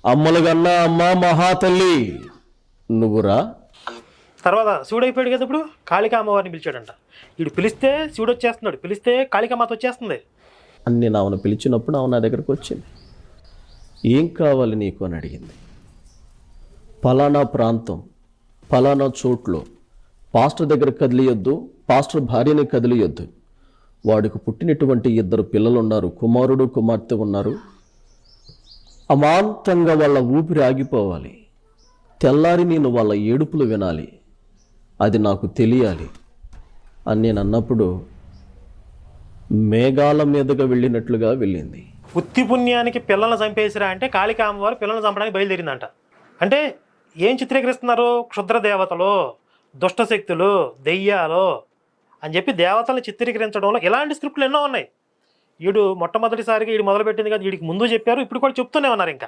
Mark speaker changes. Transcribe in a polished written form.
Speaker 1: అమ్మలు కన్నా అమ్మ మహాతల్లి నువ్వురా.
Speaker 2: తర్వాత శివుడు అయిపోయాడు కదా, ఇప్పుడు కాళికా అమ్మవారిని పిలిచాడంట. వీడు పిలిస్తే శివుడు వచ్చేస్తున్నాడు, పిలిస్తే కాళికామాత వచ్చేస్తుంది.
Speaker 1: అన్ని నావను పిలిచినప్పుడు ఆమె నా దగ్గరకు వచ్చింది. ఏం కావాలి నీకు అని అడిగింది. ఫలానా ప్రాంతం ఫలానా చోట్లో పాస్టర్ దగ్గర కదిలియొద్దు, పాస్టర్ భార్యని కదిలియొద్దు, వాడికి పుట్టినటువంటి 2 పిల్లలు ఉన్నారు, కుమారుడు కుమార్తె ఉన్నారు, అమాంతంగా వాళ్ళ ఊపిరి ఆగిపోవాలి, తెల్లారి నేను వాళ్ళ ఏడుపులు వినాలి, అది నాకు తెలియాలి అని నేను అన్నప్పుడు మేఘాల మీదుగా వెళ్ళినట్లుగా వెళ్ళింది.
Speaker 2: ఉత్తి పుణ్యానికి పిల్లల్ని చంపేసిరా అంటే కాళికా అమ్మవారు పిల్లల్ని చంపడానికి బయలుదేరిందంట. అంటే ఏం చిత్రీకరిస్తున్నారు? క్షుద్ర దేవతలు, దుష్టశక్తులు, దెయ్యాలు అని చెప్పి దేవతలను చిత్రీకరించడంలో ఇలాంటి స్క్రిప్ట్లు ఎన్నో ఉన్నాయి. వీడు మొట్టమొదటిసారిగా వీడు మొదలుపెట్టింది కదా, వీడికి ముందు చెప్పారు, ఇప్పుడు కూడా చెప్తూనే ఉన్నారు ఇంకా.